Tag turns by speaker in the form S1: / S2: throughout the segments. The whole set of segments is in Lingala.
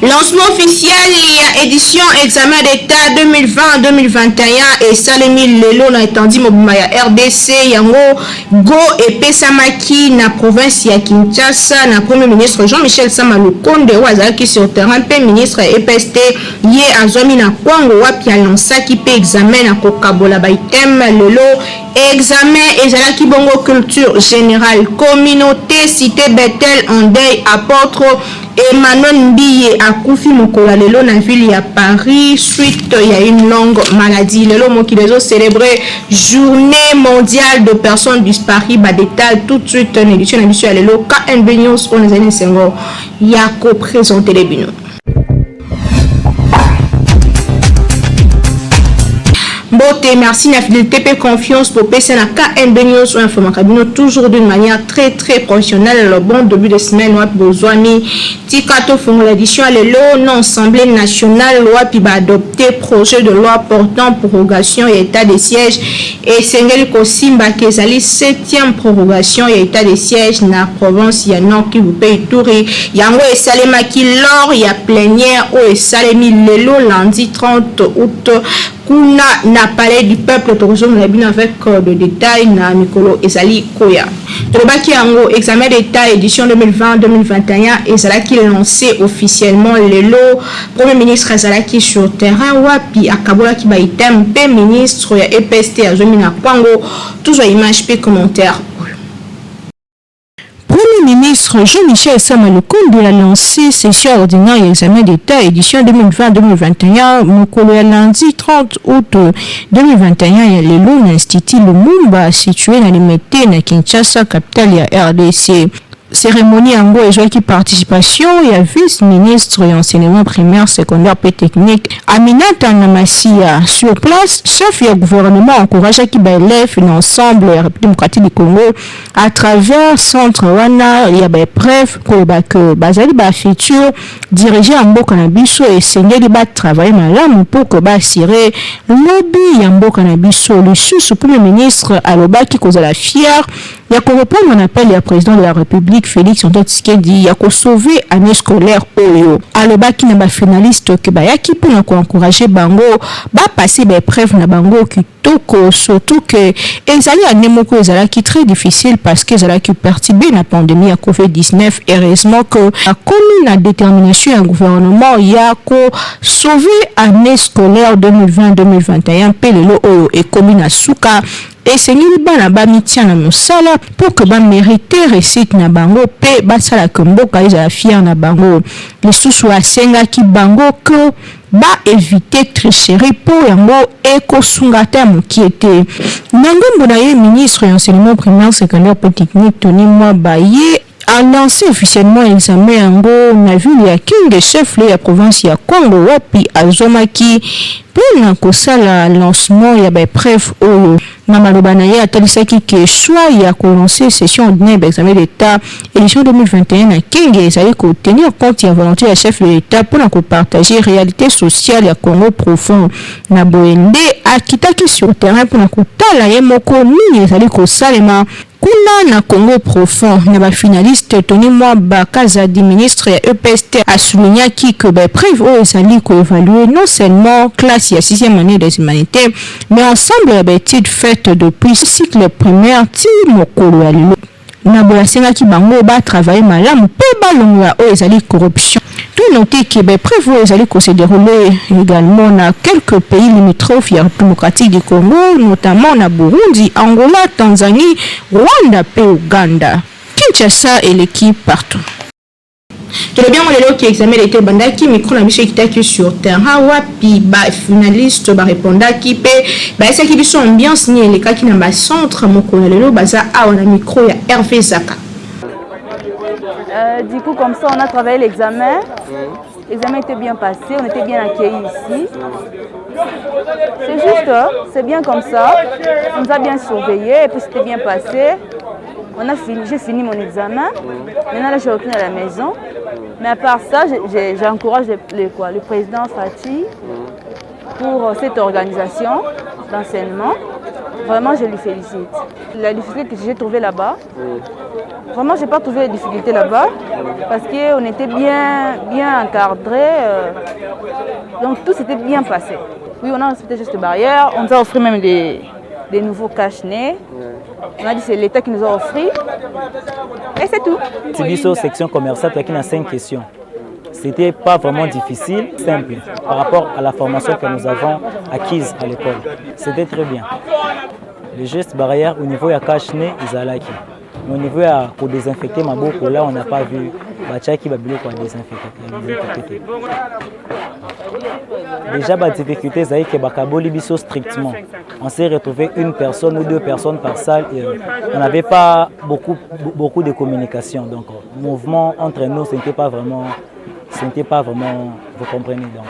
S1: Lancement officiel, il y a édition examen d'état 2020-2021 et Salemi Lelo na étendi mobimaya RDC yango go et Pesamaki na province ya Kinshasa na premier ministre Jean-Michel Sama Lukonde wazaki sur terrain pe ministre EPST ye azomi na kwango wapi alansaki pe examen na kokabola baitem lelo examen ezalaki bongo culture générale communauté cité Bethel en deuil apôtre Emmanuel Mbiye akufi mokola lelo na ville ya Paris suite ya une longue maladie. Lelo mokilezo célébrer journée mondiale de personnes disparues ba détail tout de suite en édition ya lelo KNB News on les années Senghor yako présenter les bino. Beauté, merci, la fidélité et confiance pour PC na KNB News ou Information toujours d'une manière très professionnelle. Le bon début de semaine, on a besoin de Tikato font l'édition à l'ELO, non Assemblée nationale, loi puis adopter projet de loi portant prorogation et état de siège et Sengeli Kosimba Kezali 7e prorogation et état de siège na province ya Nord qui vous paye touri. Yango et Salema qui lors ya plénière ou et Salemi Lelo lundi 30 août. Kuna na palais du peuple tourisme na bien avec le détail na Mikolo Ezali Koya. Tolobaki yango examen d'état édition 2020-2021 ezalaki lancé officiellement lelo premier ministre ezalaki sur terrain wapi akabola ki ba item pe ministre ya EPST azomi na kwango toujours image pe commentaire. Premier ministre Jean-Michel Sama Lukonde a lancé session ordinaire et examen d'état édition 2020-2021 mokolo ya lundi 30 août 2021 ya lelo na Institut Lumumba situé na Limete na Kinshasa capitale ya RDC. Cérémonie yango ezwaki participation ya vice-ministre et enseignement primaire, secondaire et technique Aminata Namasia. Sur place, chef du gouvernement encourage ki ba élèves dans ensemble la République démocratique du Congo à travers centre wana ya ba preuve ko ba que bazali ba futur diriger mboka na biso et sengeli ba travailler malamu pour que ba assurer lobby ya mboka na biso. Le sous-premier ministre alobaki kozala fier ya ko répondre un appel ya président de la République Félix Antoine Tshisekedi ya ko sauver année scolaire oyo. Alobaki na ba finaliste ke ba yaki pour encourager bango ba passer ba épreuve na bango kitoko surtout que ezali année moko ezalaki très difficile parce que ezalaki perturbé la pandémie à COVID-19 et heureusement que la commune a détermination un gouvernement ya ko sauver année scolaire 2020-2021 pelelo oyo et commune asuka et c'est bana ba mitia na mosala pour que ba mériter réussite na bango pe ba sala komboka ezala fier na bango lisusu asenga ki bango que ba éviter tricherie pour yango ekosunga ta mokiete nangombo na ye ministre ya enseignement primaire secondaire et technique Tony Mwabaye a lancé officiellement examen yango na ville ya Kinge chef la province ya Congo wapi azomaki pour na kosala lancement ya ba preuve oyo na maloba na ye atalisaki ke choix ya ko lancer session ordinaire d'examen d'état édition 2021 na Kinge ezali ko tenir compte ya volonté ya chef de l'état pour na ko partager réalité sociale ya Congo profond na boende akitaki sur terrain pour na kotala ye moko nini ezali ko salema kuna na Congo profond na ba finaliste Tony Mwabakazadi ministre ya EPST a souligné que ba preuve o ezali ko évaluer non seulement classe ya 6e année des humanités mais ensemble ya ba études faites depuis cycle primaire ti mokolo ya lelo na bola ki bango ba travailler malamu pe balonga o ezali corruption. Tout noter que ba preuve o ezali ko se dérouler également na quelques pays limitrophes ya démocratique du Congo notamment na Burundi, Angola, Tanzanie, Rwanda pe Uganda. Kinshasa et l'équipe partout. Tout le bien on est là qui examine les bandaki micro na biso kitaki sur terrain wapi ba finaliste ba répondaki pe ba esa ki biso ambiance ni eleka ki na ba centre moko na lelo baza awa na micro ya Hervé Zaka.
S2: Du coup comme ça on a travaillé l'examen. L'examen était bien passé, on était bien accueillis ici. C'est juste, c'est bien comme ça. On nous a bien surveillés et puis c'était bien passé. j'ai fini mon examen. Maintenant, là, je retourne à la maison. Mais à part ça, j'encourage le président Fati pour cette organisation d'enseignement. Vraiment, je lui félicite. La difficulté que j'ai trouvée là-bas, vraiment, je n'ai pas trouvé de difficulté là-bas parce qu'on était bien encadré. Donc, tout s'était bien passé. Oui, on a respecté juste les barrières. On nous a offert même des nouveaux cache-nez. On a dit que c'est l'État qui nous a offert. Et c'est tout.
S3: Tibiso, section commerciale, il y a 5 questions. C'était pas vraiment difficile, simple, par rapport à la formation que nous avons acquise à l'école. C'était très bien. Les gestes barrières au niveau de cache-nez, ils allaient. Au niveau de désinfecter ma bouche, là on n'a pas vu. Bachaki babilo pour désinfecter. Déjà, la difficulté, c'est que Bakaboli biso strictement. On s'est retrouvé une personne ou 2 personnes par salle. Et on n'avait pas beaucoup de communication. Donc, le mouvement entre nous, ce n'était pas vraiment, vous comprenez. Donc,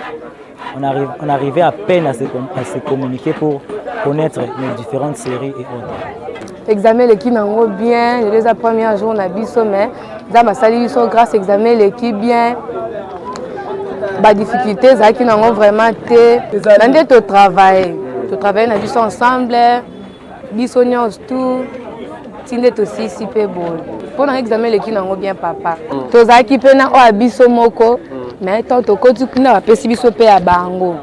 S3: on arrivait à peine à se communiquer pour connaître les différentes séries et autres.
S4: Examen l'équipe nango bien, les premiers jours on a biso mais dans ma salle ils sont grâce examen l'équipe bien. Ba difficulté ça qui nango vraiment té. Nande to travail na biso ensemble, biso nyos tout. Tinde to si peu bon. Pour l'examen l'équipe nango bien papa. To za ki pe na o biso moko mais tant to ko tu na ba pesi biso pe ya bango.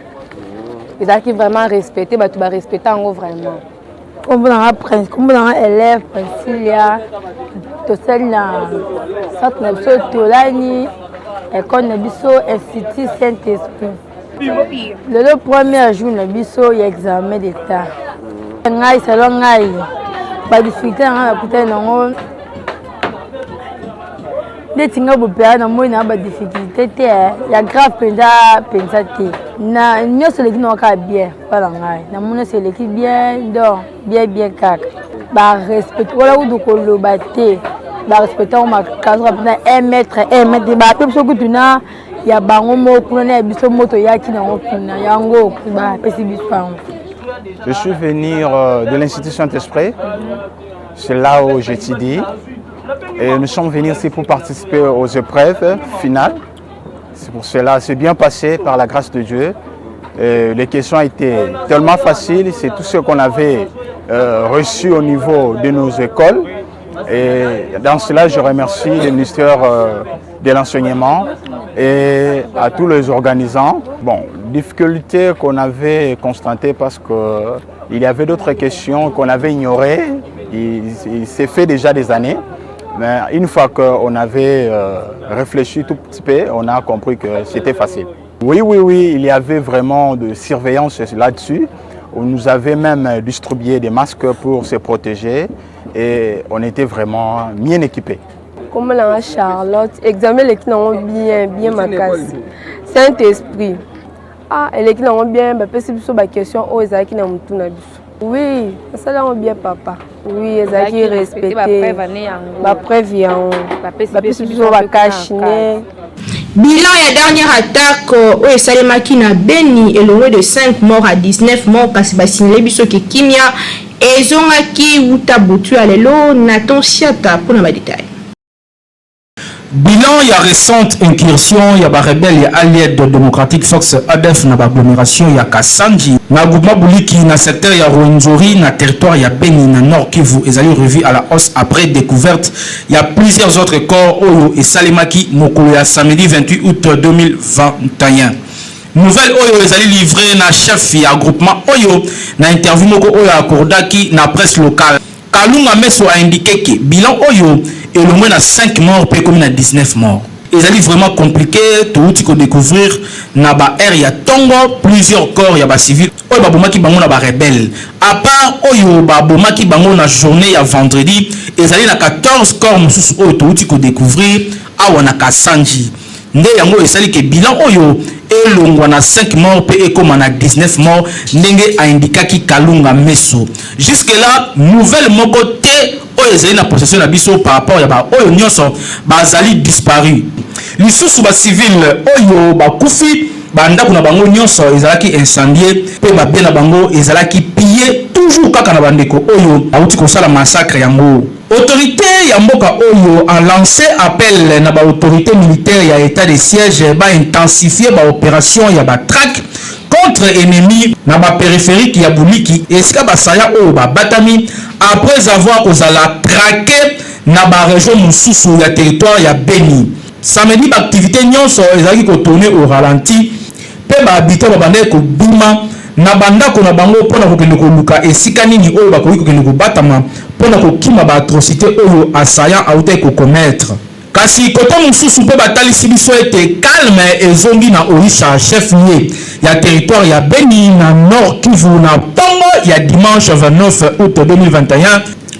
S4: Ils ont vraiment respecté, bah tu vas respecter en vraiment. Comme dans un prince, comme dans un élève, Princilia, tout seul là, centre Nabiso, Tolani, école Nabiso, Institut Saint-Esprit. Le premier jour Nabiso, il y a examen d'État. Ngai salon ngai, pas difficulté à côté non. Des tinga bopéa na moi na ba difficulté té ya grave penza té na nyoso le kino ka bien voilà ngai na mona c'est l'équipe bien donc bien kaka ba respect wala udu ko lo ba té ba respecter ma cadre na 1 mètre ba pe so kutuna ya bango mo kuna na biso moto ya kina ngopuna yango ba pesi biso.
S5: Je suis venu de l'Institut Saint-Esprit. C'est là où j'étudie. Et nous sommes venus ici pour participer aux épreuves finales. C'est pour cela, c'est bien passé par la grâce de Dieu. Et les questions étaient tellement faciles, c'est tout ce qu'on avait reçu au niveau de nos écoles. Et dans cela, je remercie le ministère de l'enseignement et à tous les organisants. Bon, difficulté qu'on avait constatées parce qu'il y avait d'autres questions qu'on avait ignorées. Il s'est fait déjà des années. Mais une fois qu'on avait réfléchi tout petit peu, on a compris que c'était facile. Oui, il y avait vraiment de surveillance là-dessus. On nous avait même distribué des masques pour se protéger et on était vraiment bien équipés.
S4: Comme la Charlotte, examen les qui n'ont bien ma casse. Saint-Esprit. Ah, les qui n'ont bien, parce que sur ma question, aux qui n'ont tout n'abusent. Oui, ça l'a bien papa. Oui, ils ont respecté. Ma prévision.
S1: Bilan et dernière attaque au Salemaki na Beni et l'eau de 5 morts à 19 morts parce que Bassine Lebiso qui Kimia et Zongaki Wutabutu à l'élo Nathan Siata pour les détails.
S6: Bilan, il y a récente incursion, il y a des rebelles, il y a alliés de démocratique Fox ADF, il y a agglomération, il y a Kassanji, il y a Gouma Bouliki, il y a secteur, il y a Rwenzori, il y a territoire, il y a Beni, il y a Nord Kivu, ils ont revu à la hausse après découverte. Il y a plusieurs autres corps, Oyo et Salemaki, Mokolo, samedi 28 août 2021. Nouvelle Oyo, ils ont livré na chef, il y a groupement Oyo, na interview Moko Oyo à Kordaki, na presse locale. Kalunga Meso a indiqué que bilan Oyo, et le moins à 5 morts, puis comme il y a 19 morts. Et ça est vraiment compliqué, tout ce qu'on découvrir, naba air, il y a Tongo, plusieurs corps, il y a des civils. Oyo baboma ki bango na ba rebelle. À part Oyo baboma ki bango na journée, il y a vendredi, et ça y a 14 corps, nous oyo tout ce qu'on découvrir, à Wanaka Sanji. Nde yango et ça y a bilan Oyo, et l'on a 5 morts, puis comme on a 19 morts, n'enge a indiqué ki Kalunga Meso. Jusque là, nouvelle mokote. Oyo na possession na biso par rapport ya ba oyo nyonso bazali disparu. Lisusu ba civil oyo ba kufi banda kuna bango nyonso ezalaki incendié pe ba bien na bango ezalaki pillé toujours kaka na bandeko oyo auti ko sala massacre yango. Autorité ya mboka oyo a lancé appel na ba autorité militaire ya état de siège ba intensifier ba opération ya ba traque contre ennemi na ba périphérique ya Buliki esika basaya oyo ba batami après avoir ozala traqué na ba région mususu ya territoire ya Beni. Samedi ba activité nyonso ezali ko tourner au ralenti pe ba habiter ba bande ko bima na banda ko na bango pona ko kende ko luka esika nini oyo ba ko kende ko batama pona ko kima ba atrocité oyo assaillant auté ko commettre. Kasi koto mususu pe batalisi biso ete calme ezongi na Orisha chef lié ya territoire ya Beni na Nord Kivu na tongo ya dimanche 29 août 2021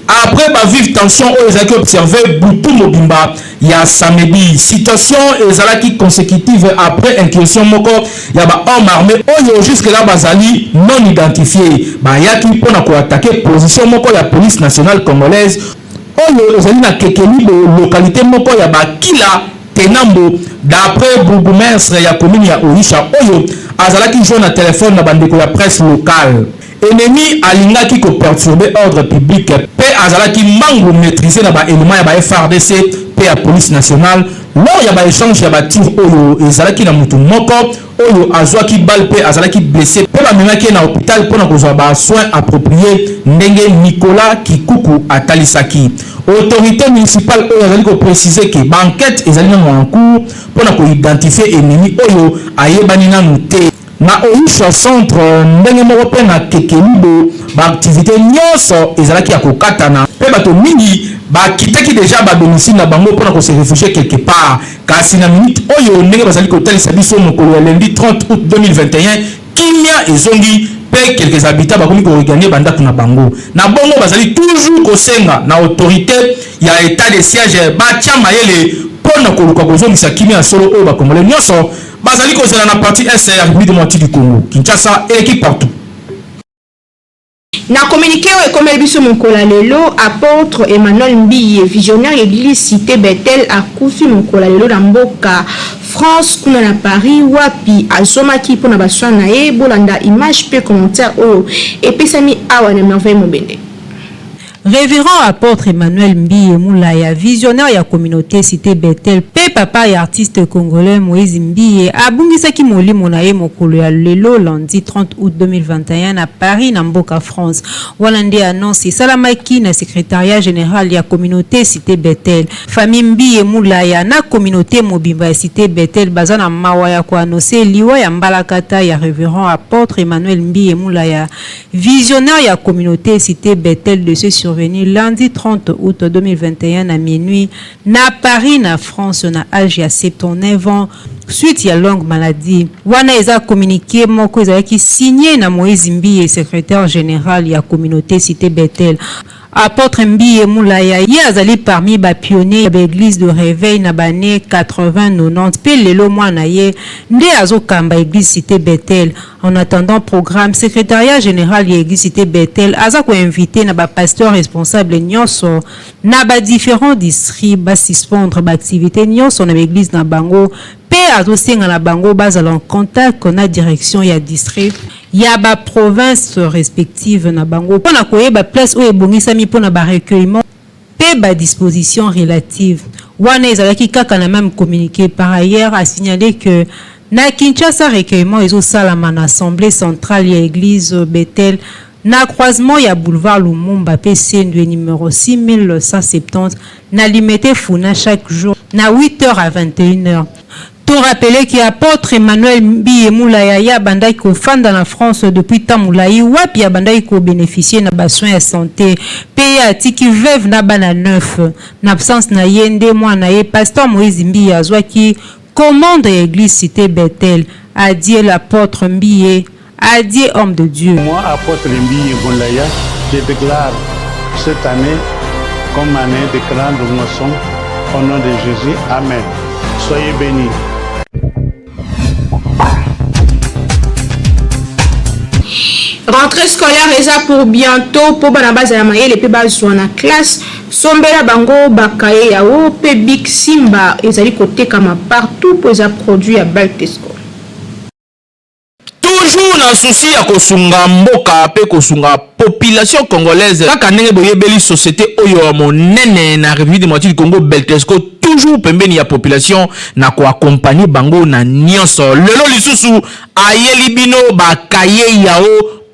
S6: après ba vive tension oyo ezaki observé butu mobimba ya samedi. Situation ezalaki consécutive après incursion moko ya ba homme armé oyo jusque là bazali non identifié bayaki pona ko attaquer position moko ya police nationale congolaise oyo ezali na kekeli localité moko ya Bakila Tenambo d'après bourgmestre ya commune ya Orisha oyo azalaki joint na téléphone na bandeko ya presse locale. Ennemi alingaki ko perturber ordre public pe azalaki mangu maîtriser na ba élément ya ba FRDC pe ya police nationale lors ya ba échange ya ba tir oyo ezalaki na mutu moko oyo azwaki balle pe azalaki blessé pe ba memaki na hôpital pona kozwa ba soins appropriés ndenge Nicolas Kikuku atalisaki. Autorité municipale oyo azali ko préciser que ba enquête ezali na en cours pona ko identifier ennemi oyo ayebani nanu te. Na Orisha centre ndenge moko pe na kekelibo ba activité nyonso ezalaki ya kokatana pe bato mingi bakitaki déjà ba domicile na bango pona ko se réfugier quelque part. Kasi na minute oyo ndenge bazali kotalisa biso mokolo ya lundi 30 août 2021 kimia ezongi pe quelques habitants bakomi ko regagner bandako na bango na bongo bazali toujours kosenga na autorité ya état de siège batia mayele pona koluka kozongisa kimia solo oyo bakongole nyonso bazali kozela na partie est ya République démocratique du Congo. Kinshasa et équipe partout.
S1: Na communiqué au Ekomel Biso Mokola Lelo, apôtre Emmanuel Mbiye, visionnaire église cité Bethel, a cousu Mokola Lelo dans Mboka, France, kuna na Paris, wapi, azomaki pour na baswa na e, bolanda image pe commentaire o, et pesami awa na merveille mobende.
S7: Révérend apôtre Emmanuel Mbiye Moulaya, visionnaire ya communauté cité Bethel, pe papa et artiste congolais Moïse Mbiye, abungisaki molimo na ye mokolo ya lelo lundi 30 août 2021 à Paris na Mboka France. Walande annonce salamaki na secrétariat général ya communauté cité Bethel. Famille Mbiye Moulaya na communauté mobimba ya cité Bethel bazana mawa ya ko annoncer liwa ya mbalakata ya révérend apôtre Emmanuel Mbiye Moulaya, visionnaire ya communauté cité Bethel de ce survenu lundi 30 août 2021 à minuit na Paris na France na âge ya 79 ans suite ya longue maladie. Wana eza communiqué moko ezalaki signé na Moïse Mbiye, secrétaire général ya communauté cité Bethel. Apôtre Mbiye Moulaya ye azali parmi ba pionniers de l'église de réveil na bané 80-90 pe lelo mwana ye nde azokamba église cité Bethel. En attendant programme secrétariat général ya église cité Bethel aza ko invité na ba pasteur responsable nyonso na ba différents districts ba suspendre ba activité nyonso na église na bango pe azosenga na bango bazala en contact na direction ya district ya ba province respective na bango pona koyeba place oyo ebongisami pona ba recueillement pe ba disposition relative. Wana ezalaki kaka na même communiqué. Par ailleurs a signalé que na Kinshasa recueillement ezo salama na assemblée centrale ya église Bethel na croisement ya boulevard Lumumba PC numéro 6170 na limité Funa chaque jour na 8h à 21h. Tout rappeler qu'apôtre Emmanuel Mbiye Moulaya ya bandai ko fanda na France depuis temps moulayi wapi ya bandai ko bénéficier na ba soins de santé pays atiki veuve na bana neuf na absence na yende mwana ye pasteur Moïse Mbiye azwaki commande église cité Bethel. Adieu l'apôtre Mbiye, adieu homme de Dieu.
S8: Moi apôtre Mbiye Moulaya, je déclare cette année comme année de grande moisson au nom de Jésus. Amen. Soyez bénis.
S1: Rentrée scolaire est pour bientôt pour banabaza ya mayele pe bazwa na classe sombela bango bakaye ya o pe big simba ezali côté kama partout pour za produit ya Baltesco.
S6: Tout toujours na souci ya kosunga mboka pe kosunga population congolaise kaka ndenge boyebeli société oyo monene na République démocratique du Congo Beltesco toujours pembeni ya population na ko accompagner bango na nyonso lelo lisusu ayeli bino bakaye yao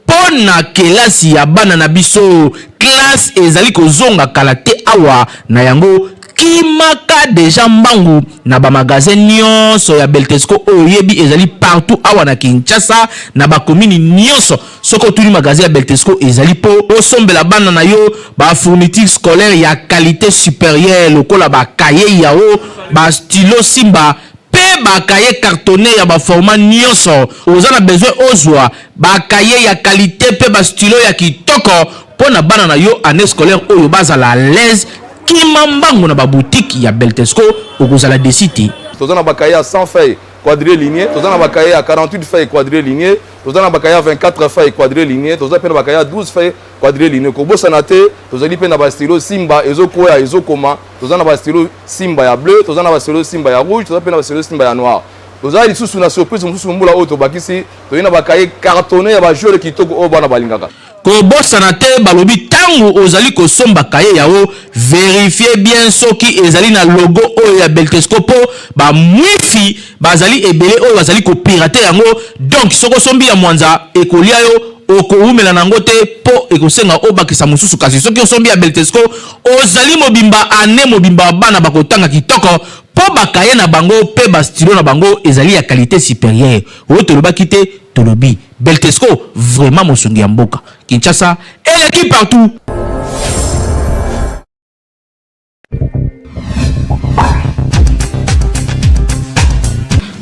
S6: pona kelasi ya bana na biso classe ezali kozonga kala te awa na yango kimaka deja mbangu na ba magasin nyonso ya Beltesco oyebi ezali partout awa na Kinshasa na ba commune nyonso soko tuni magasin ya Beltesco ezali po osombela bana na yo ba fourniture scolaire ya qualité supérieure lokola ba cahier yao ba stylo Simba pe ba cahier cartonné ya ba format nyonso ozana besoin ozwa ba cahier ya qualité pe ba stylo ya kitoko pona bana na yo année scolaire oyo bazala à l'aise kimambango na ba boutique ya Beltesco okozala desiti
S9: tozana ba cahier à 100 feuilles quadriligne tozana ba cahier à 48 feuilles quadriligne tozana ba cahier à 24 feuilles quadriligne tozana pe na ba cahier à 12 feuilles quadriligne ko bosana te tozali pe na ba stylo Simba ezokoya ezokoma tozana ba stylo Simba ya bleu tozana ba stylo Simba ya rouge tozana pe na ba stylo Simba ya noir tozali lisusu na surprise mususu mbula oto bakisi toyina ba cahier cartonné ya ba joueur kitoko o bana balingaka
S6: ko bosana te balobi tangu ozali ko somba kaye yao vérifier bien soki ezali na logo oyo ya Beltesco po ba mwifi bazali ebele oyo bazali ko pirater yango donc soko sombi ya mwanza ekolia yo okoumela nango te po ekosenga obakisa mususu kasi soki osombi ya Beltesco ozali mobimba ane mobimba bana bakotanga kitoko po bakaye na bango pe ba stylo na bango ezali ya qualité supérieure o tolobaki te tolobi Beltesco vraiment mosungi ya mboka Kinshasa et l'équipe partout.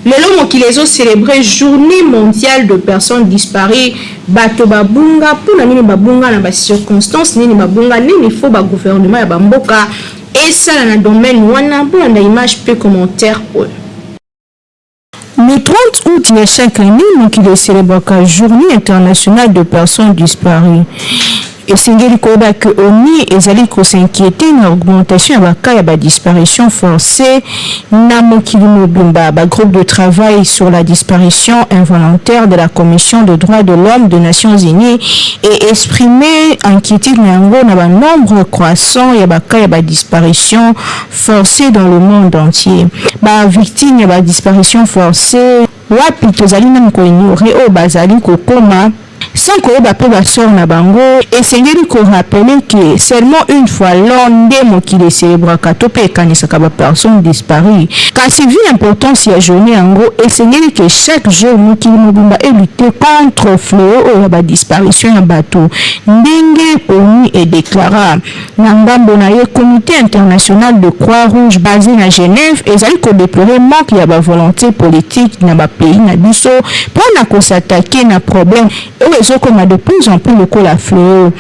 S1: Lelo Mokilezo célébrait journée mondiale de personnes disparues. Bato babunga pour la nini babunga na ba circonstances nini babunga nini faut ba gouvernement ya bamboka et ça dans le domaine wana pour la image peu commentaire. Le 30 août, il y a chaque année, Mokile célèbre la journée internationale de personnes disparues. Et c'est que ONU et s'inquiéter de l'augmentation de la disparition forcée. Namokili Mobumba, groupe de travail sur la disparition involontaire de la Commission des droits de l'homme des Nations Unies et exprimé inquiétude de nombre croissant de la disparition forcée dans le monde entier. Victime de la disparition forcée, wapi tozali na ko ignorer o bazali ko koma sans que les sort na bango et c'est qu'on rappeler que seulement une fois l'on qui les célèbre katope kanisaka ba personne disparue car c'est vu l'importance ya journée en gros et c'est que chaque jour qui mobimba et lutter contre fléau ou la disparition ya bateau ndenge ONU est déclaré ngambo na ye comité international de Croix-Rouge basé à Genève et zali ko déplorer manque ya ba volonté politique na ba pays na biso pour na ko s'attaquer na problème comme de plus en plus le coup la fléau.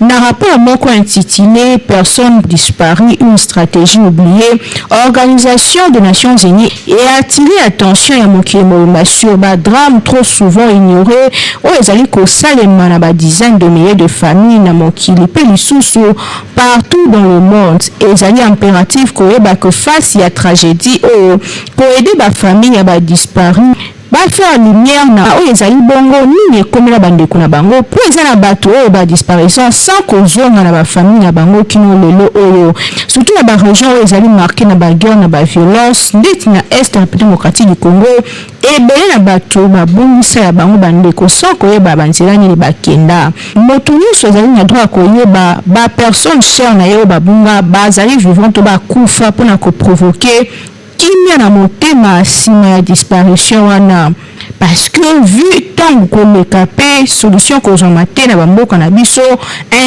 S1: Dans rapport moko intitulé Personnes disparues, une stratégie oubliée, Organisation des Nations Unies et attiré l'attention à Mokile sur un drame trop souvent ignoré où les alliés Salema na ba dizaines de milliers de familles na Mokile Pelisusu partout dans le monde et les alliés impératifs que face à la tragédie pour aider la famille à disparu. Faire lumière na o ezali bongo nini comme la bande kuna bango pour ezana bato o ba disparition sans kozonga na ba famille na bango kino lelo oyo surtout na ba région o ezali marqué na ba guerre na ba violence ndeti na est démocratique du Congo et belé na bato ba bungisa ya bango bande ko sans koyeba banzela ni bakenda moto nyonso ezali na droit koyeba ba personne chère na yo babunga bazali vivant to ba kufa pona ko provoquer kimia na motema sima ya disparition wana parce que vu tant comme capé solution ko zomate na bamboka na biso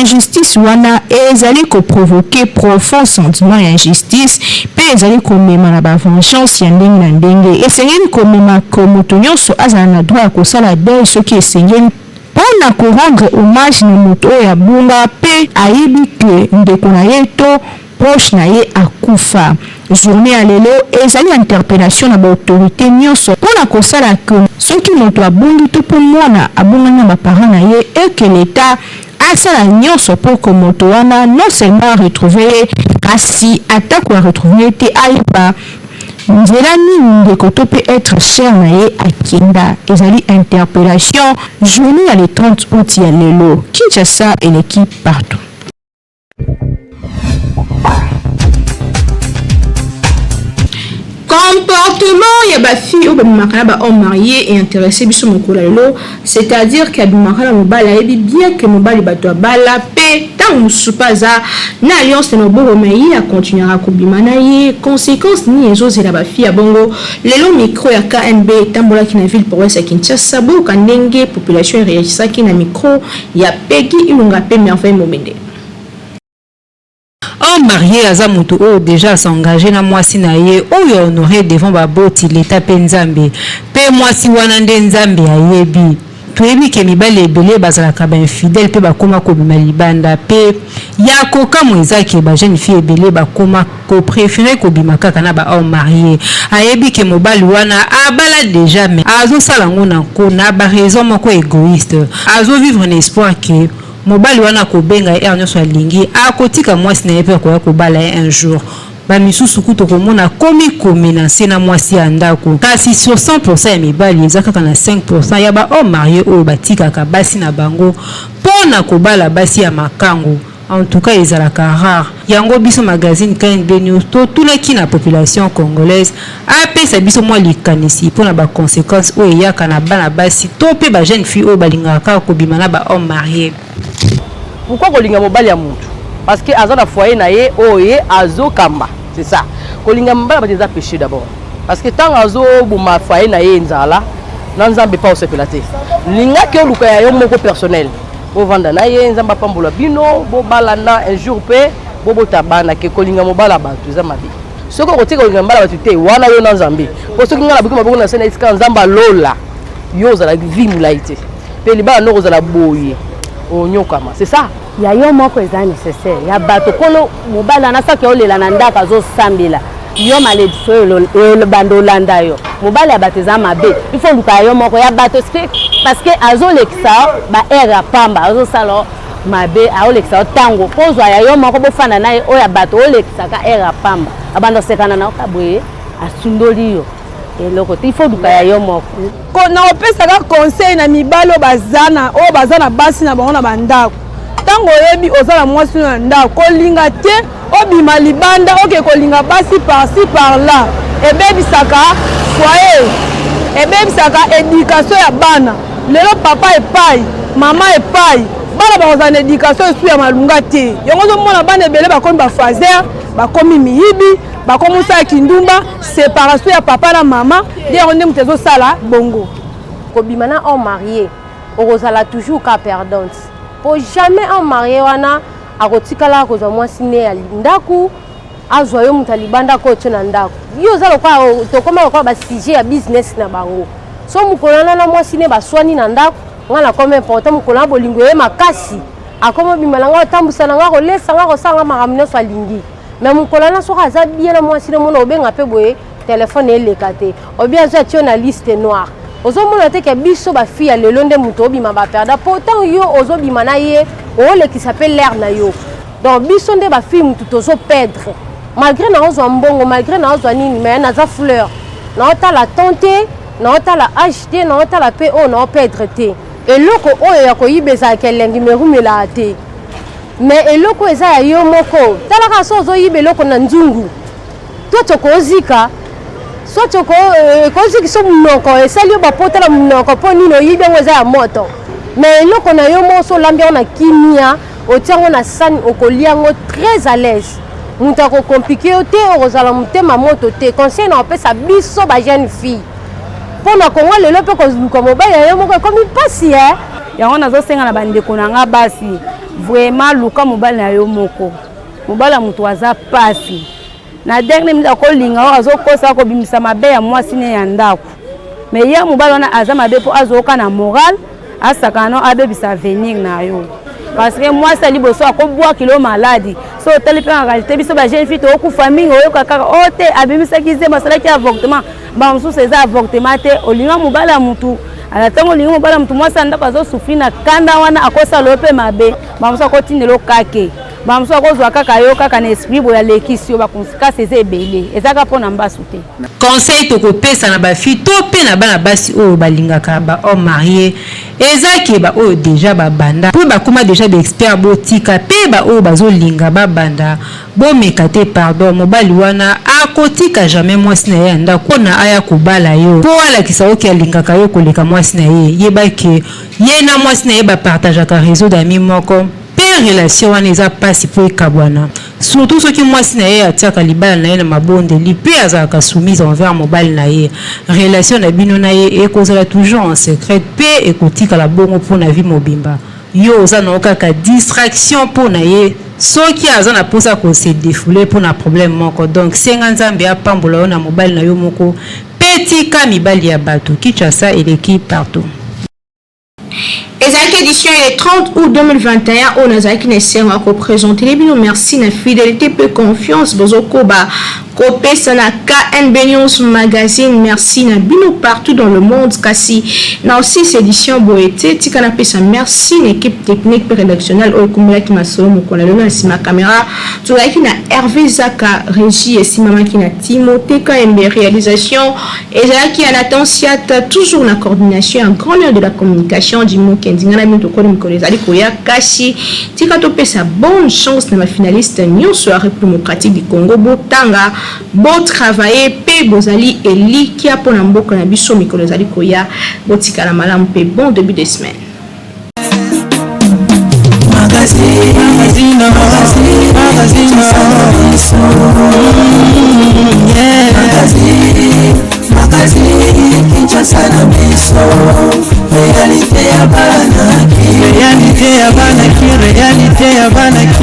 S1: injustice wana ezali ko provoquer profond sentiment d'injustice pe ezali ko mema na ba vengeance ya ndenge na ndenge esengeli ko mema ko moto nyonso azana na droit ko sala deuil soki esengeli pona ko rendre hommage na moto ya bunga pe ayibi ke ndeko na yeto proche na ye akufa journée à lelo ezali interpellation na ba autorité nyonso pona kosala que soki moto abungi to po mwana abungana ba parents na ye et que l'état asala nyonso pour que moto wana non seulement retrouver kasi ata ko retrouver te ayeba nzela nini ndeko to peut être cher na ye akenda ezali interpellation journée ya le 30 août ya lelo Kinshasa et l'équipe partout. Comportement ya ba fille ou ba makala ba homme marié et intéressé biso mokolo lelo, c'est-à-dire que ba makala mobala yebi bien que mobali bato bala pe tant musupaza na alliance na bobo mai a continuera ko bimana ye conséquence ni ezo zela ba fille bongo lelo micro ya KNB tambola ki na ville province ya Kinshasa bo kanenge population réagissa ki na micro ya Peggy Ilunga pe merveille momende.
S7: Un marié aza mutu o déjà s'engager na mwasi na ye oyo honoré devant baboti l'état pe nzambe pe mwasi wana nde nzambe ayebi toyebi ke mibali ebele bazalaka ba infidèle pe bakoma kobima libanda pe ya kokamwa ezaki ba jeune fille ebele bakoma ko préférer kobima kaka na ba homme marié ayebi ke mobali wana abala déjà mais azosala ngo na nkona ba raison moko égoïste azo vivre un espoir que mobali wana ko benga ernyo so lingi akotika mwasi na yepe ko ya ko bala un jour ba misusu kuto ko mona komi na sena mwasi ya ndako kasi sur 100% ya mibali ezaka kana 5% ya ba homme marié o batika ka basi na bango pona ko bala basi ya makango. En tout cas, ils ont la rare. Yango biso magazine KNB News to tulaki na population congolaise ape sa biso moi likanisi pour na ba conséquences o ya kana bana basi to pe ba jeune fille o balingaka ko bimana ba homme marié.
S10: Pourquoi kolinga mobali ya mutu? Parce que aza na foyer na ye o ye azo kamba. C'est ça. Kolinga mobali ba déjà péché d'abord. Parce que tant azo buma foyer na ye nzala, na nzambe pa osepelate. Linga ke luka ya yo moko personnel. Bo vanda na ye nzamba pambola bino bo balana un jour pe bo botabana ke kolinga mobala batu za mabi soko kotika kolinga mobala batu te wana yo na nzambe po soki ngala biko maboko na sena iska nzamba lola yo za la vie mulaite pe libala no za la boye onyokama c'est ça
S11: ya yo moko eza nécessaire ya bato kono mobala na saki olela na ndaka zo sambela yo malédiction le bando landa yo mobala ya bato eza mabe il faut luka yo moko ya bato parce que azo lekisa ba era pamba azo salo mabe a lekisa tango pozwa ya yo moko bofanda na o ya bato o lekisa ka era pamba abando sekana na kabwe asundoli yo eloko il faut luka ya yo moko
S12: ko na opesa ka conseil na mibalo bazana o bazana basi na bango na bandako tango yebi ozala mwasi na ndako kolinga te obima libanda oke kolinga basi par-ci par-là ebebisaka foyer ebebisaka éducation ya bana lelo papa epai mama epai bana bakozala na éducation esu ya malunga te yango ozomona bana ebele bakomi bafaser bakomi miyibi bakomi osala kindumba séparation ya papa na mama nde yango nde moto ezosala bongo
S11: kobima na homme marié okozala toujours cas perdante po jamais homme marié wana akotikala akozwa mwasi ne ya ndako azwa yo mutu alibanda ko tena ndako yo za lokwa tokoma lokwa ba sujet ya business na bango so mukolana na mwasi ne baswani na ndako ngana comme important mukolana bolingo ye makasi akoma bimalanga tambusa na ngako lesa ngako sanga makamino so alingi mais mukolana so kaza bien na mwasi ne mona obenga pe boye téléphone elekate obia zo atio na liste noire ozomona te ke biso ba fille ya lelo nde mutu obima ba perda pourtant yo ozobima na ye ole qui s'appelle l'air na yo donc biso nde ba fille mutu tozo perdre malgré na ozo mbongo malgré na ozo nini mais na za fleur na ota la tenter na ota la acheter na ota la paix on na perdre te eloko oyo ya koyibeza kelengi merumela te mais eloko eza ya yo moko talaka so ozo yibeloko na nzungu to tokozika so toko koziki so munoko esali yo bapotela munoko po nino yibengo eza ya moto mais eloko na yo moso lambia na kimia otiango na sani okoliango très à l'aise mutu akokomplike yo te okozala motema moto te conseil na opesa biso ba jeune fille mpona kongo lelo mpe kozuluka mobali ya yo moko ekomi mpasi
S12: yango nazosenga na bandeko na nga basi vraiment luka mobali na yo moko mobali ya moto aza pasi na dernier minute akolinga oyo azokosa kobimisa mabe ya mwasi ne ya ndako mais ye mobali wana aza mabe mpo azoyoka na moral asakana no abebisa avenir na yo parce que mwasi ali boso akobwa kilo maladi so otali mpe na réalité biso ba jeune fille tokufa mingi oyoka kaka o te abimisaki ze basalaki avortement bamosusu eza avortement te olinga mobali ya mutu ala ntango olinga mobali ya mutu mwasi ya ndako azosufri na kanda wana akosala yo mpe mabe bamosusu akotindela okake
S2: bamosusu akozwa kaka yo kaka na esprit boya lekisi yo bakonséquence eza ebele ezaka mpona mbasu te.
S7: Conseil tokopesa na bafi to mpe na bana basi oyo balingaka bahomme marié ezaki baoyo deja babanda mpo bakóma deja baexpert botika mpe baoyo bazolinga babanda bomeka te pardon mobali wana akotika jamais mwasi na ye ya ndako mpona aya kobala yo mpo alakisa oki alingaka yo koleka mwasi na ye yebaki ye na mwasi na ye bapartageaka réseau d'ami moko mpe relation wana eza pasi mpo ekabwana surtout soki mwasi na ye atiaka libala na ye na mabondeli mpe azalaka soumise envers mobali na ye relation na bino na ye ekozala toujours en secret mpe ekotikala bongo mpo na vie mobimba yo oza na kaka distraction mpo na ye soki aza na mposa kose défoule mpo na problème moko donc senga nzambe apambola yo na mobali na yo moko mpe tika mibali ya bato Kinshasa eleki partout.
S1: Ezaki édition le 30 août 2021 au Nazaki Nesser a représenté les bino merci na fidélité peu confiance bozokoba kopesa na KNB News Magazine merci na bino partout dans le monde kasi na aussi cette édition boete tika na pesa merci l'équipe technique rédactionnelle au kumula ki masolo mokona na sima caméra tozaki na Hervé Zaka régie et simama ki na Timothée KNB réalisation ezaki à Natansiat toujours na coordination en grandeur de la communication du Mokendinga na bino ko mikolo ezali koya kasi tika to pesa bonne chance na ma finaliste nyonso ya République démocratique du Congo botanga bon travailler pe bozali elikia pona mboka na biso mikolo ezali koya botika na malamu pe bon début de semaine.
S13: Réalité ya banaki